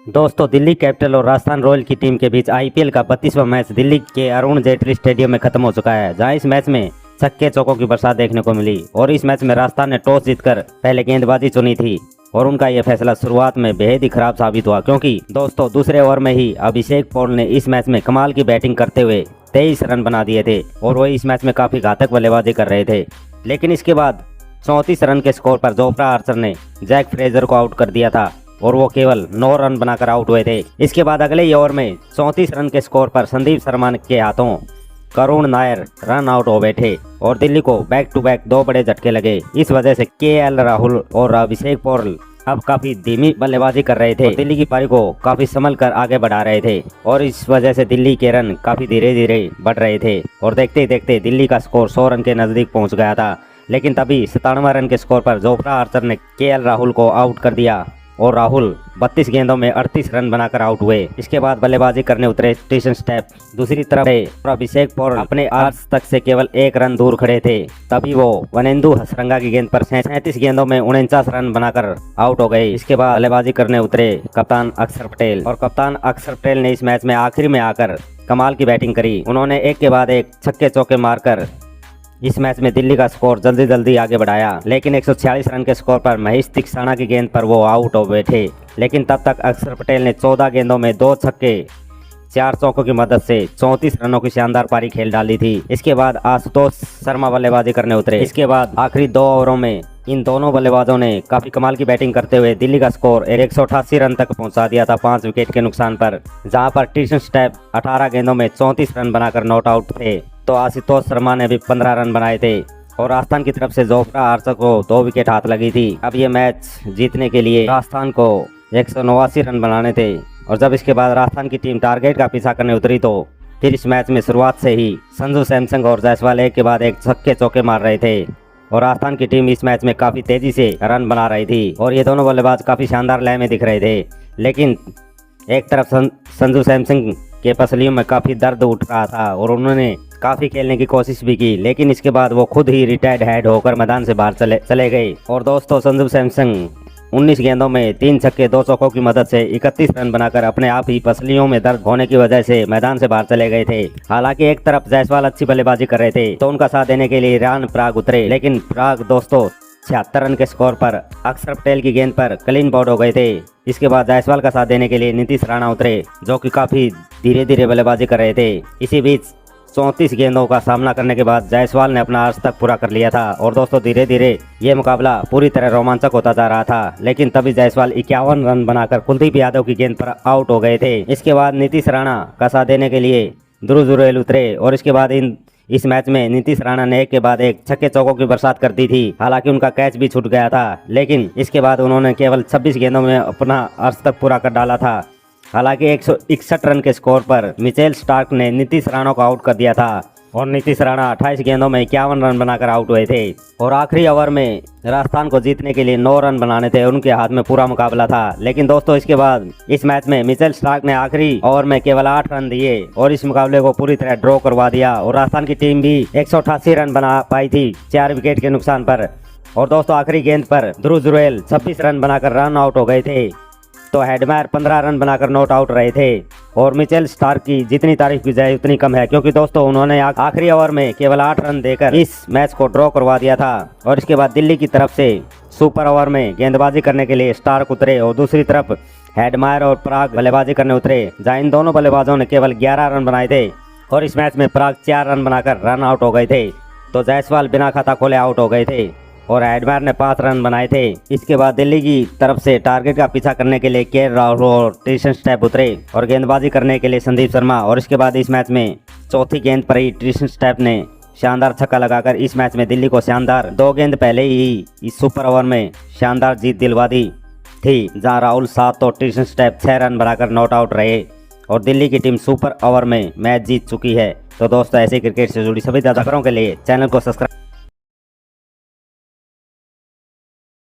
दोस्तों, दिल्ली कैपिटल और राजस्थान रॉयल की टीम के बीच आईपीएल का 32वां मैच दिल्ली के अरुण जेटली स्टेडियम में खत्म हो चुका है, जहां इस मैच में छक्के चौकों की बरसात देखने को मिली। और इस मैच में राजस्थान ने टॉस जीतकर पहले गेंदबाजी चुनी थी और उनका यह फैसला शुरुआत में बेहद ही खराब साबित हुआ, क्योंकि दोस्तों दूसरे ओवर में ही अभिषेक पॉल ने इस मैच में कमाल की बैटिंग करते हुए 23 रन बना दिए थे और वही इस मैच में काफी घातक बल्लेबाजी कर रहे थे। लेकिन इसके बाद 34 रन के स्कोर पर जोफ्रा आर्चर ने जैक फ्रेजर को आउट कर दिया था और वो केवल 9 रन बनाकर आउट हुए थे। इसके बाद अगले ही ओवर में 34 रन के स्कोर पर संदीप शर्मा के हाथों करुण नायर रन आउट हो बैठे और दिल्ली को बैक टू बैक 2 बड़े झटके लगे। इस वजह से केएल राहुल और अभिषेक पॉल अब काफी धीमी बल्लेबाजी कर रहे थे, दिल्ली की पारी को काफी संभल कर आगे बढ़ा रहे थे और इस वजह से दिल्ली के रन काफी धीरे धीरे बढ़ रहे थे और देखते ही देखते दिल्ली का स्कोर 100 रन के नजदीक पहुंच गया था। लेकिन तभी 97 रन के स्कोर पर जोफ्रा आर्चर ने केएल राहुल को आउट कर दिया और राहुल 32 गेंदों में 38 रन बनाकर आउट हुए। इसके बाद बल्लेबाजी करने उतरे स्टीफन स्टेप। दूसरी तरफ अभिषेक पॉल अपने अर्ध तक से केवल 1 रन दूर खड़े थे, तभी वो वनेंदु हसरंगा की गेंद पर 37 गेंदों में 49 रन बनाकर आउट हो गए। इसके बाद बल्लेबाजी करने उतरे कप्तान अक्षर पटेल और कप्तान अक्षर पटेल ने इस मैच में आखिरी में आकर कमाल की बैटिंग करी। उन्होंने एक के बाद एक छक्के चौके मारकर इस मैच में दिल्ली का स्कोर जल्दी जल्दी आगे बढ़ाया। लेकिन 146 रन के स्कोर पर महेश तीक्षणा की गेंद पर वो आउट हो बैठे। लेकिन तब तक अक्षर पटेल ने 14 गेंदों में 2 छक्के 4 चौकों की मदद से 34 रनों की शानदार पारी खेल डाली थी। इसके बाद आशुतोष शर्मा बल्लेबाजी करने उतरे। इसके बाद आखिरी 2 ओवरों में इन दोनों बल्लेबाजों ने काफी कमाल की बैटिंग करते हुए दिल्ली का स्कोर 188 रन तक पहुंचा दिया था 5 विकेट के नुकसान पर, जहां पर स्टीफन स्टेप 18 गेंदों में 34 रन बनाकर नॉट आउट थे, तो आशुतोष शर्मा ने भी 15 रन बनाए थे और राजस्थान की तरफ से जोफ्रा आर्चर को 2 विकेट हाथ लगी थी। अब ये मैच जीतने के लिए राजस्थान को 189 रन बनाने थे और जब इसके बाद राजस्थान की टीम टारगेट का पीछा करने उतरी तो फिर इस मैच में शुरुआत से ही संजू सैमसन और जायसवाल एक के बाद एक छक्के चौके मार रहे थे और राजस्थान की टीम इस मैच में काफी तेजी से रन बना रही थी और ये दोनों बल्लेबाज काफी शानदार लय में दिख रहे थे। लेकिन एक तरफ संजू सैमसन के पसलियों में काफी दर्द उठ रहा था और उन्होंने काफी खेलने की कोशिश भी की, लेकिन इसके बाद वो खुद ही रिटायर्ड हेड होकर मैदान से बाहर चले गए। और दोस्तों, संजू सैमसन 19 गेंदों में 3 छक्के 2 चौकों की मदद से 31 रन बनाकर अपने आप ही पसलियों में दर्द होने की वजह से मैदान से बाहर चले गए थे। हालांकि एक तरफ जायसवाल अच्छी बल्लेबाजी कर रहे थे तो उनका साथ देने के लिए रियान पराग उतरे, लेकिन पराग दोस्तों 76 रन के स्कोर पर अक्षर पटेल की गेंद पर क्लीन बाउंड हो गए थे। इसके बाद जायसवाल का साथ देने के लिए नीतीश राणा उतरे, जो कि काफी धीरे धीरे बल्लेबाजी कर रहे थे। इसी बीच 34 गेंदों का सामना करने के बाद जायसवाल ने अपना अर्ध तक पूरा कर लिया था और दोस्तों धीरे धीरे ये मुकाबला पूरी तरह रोमांचक होता जा रहा था। लेकिन तभी जायसवाल 51 रन बनाकर कुलदीप यादव की गेंद पर आउट हो गए थे। इसके बाद नीतीश राणा का साथ देने के लिए ध्रुव जुरैल उतरे और इसके बाद इस मैच में नीतीश राणा ने एक के बाद एक छक्के चौकों की बरसात कर दी थी। हालांकि उनका कैच भी छूट गया था, लेकिन इसके बाद उन्होंने केवल 26 गेंदों में अपना अर्ध तक पूरा कर डाला था। हालांकि 161 रन के स्कोर पर मिचेल स्टार्क ने नीतीश राणा को आउट कर दिया था और नीतीश राणा 28 गेंदों में 51 रन बनाकर आउट हुए थे और आखिरी ओवर में राजस्थान को जीतने के लिए 9 रन बनाने थे। उनके हाथ में पूरा मुकाबला था। लेकिन दोस्तों इसके बाद इस मैच में मिचेल स्टार्क ने आखिरी ओवर में केवल 8 रन दिए और इस मुकाबले को पूरी तरह ड्रॉ करवा दिया और राजस्थान की टीम भी 188 रन बना पाई थी 4 विकेट के नुकसान पर। और दोस्तों आखिरी गेंद पर ध्रुव जुरैल 26 रन बनाकर रन आउट हो गए थे, तो हेडमायर 15 रन बनाकर नॉट आउट रहे थे। और मिचेल स्टार्क की जितनी तारीफ की जाए उतनी कम है, क्योंकि दोस्तों उन्होंने आखिरी ओवर में केवल 8 रन देकर इस मैच को ड्रॉ करवा दिया था। और इसके बाद दिल्ली की तरफ से सुपर ओवर में गेंदबाजी करने के लिए स्टार्क उतरे और दूसरी तरफ हेडमायर और पराग बल्लेबाजी करने उतरे, जहां इन दोनों बल्लेबाजों ने केवल 11 रन बनाए थे और इस मैच में पराग 4 रन बनाकर रन आउट हो गए थे, तो जायसवाल बिना खाता खोले आउट हो गए थे और हेडमायर ने 5 रन बनाए थे। इसके बाद दिल्ली की तरफ से टारगेट का पीछा करने के लिए केएल राहुल और स्टीफन स्टेप उतरे और गेंदबाजी करने के लिए संदीप शर्मा। और इसके बाद इस मैच में चौथी गेंद पर ही स्टीफन स्टेप ने शानदार छक्का लगाकर इस मैच में दिल्ली को शानदार 2 गेंद पहले ही इस सुपर ओवर में शानदार जीत दिलवा दी थी, जहां राहुल 7 तो स्टीफन स्टेप 6 रन बनाकर नॉट आउट रहे और दिल्ली की टीम सुपर ओवर में मैच जीत चुकी है। तो दोस्तों ऐसे क्रिकेट से जुड़ी सभी खबरों के लिए चैनल को सब्सक्राइब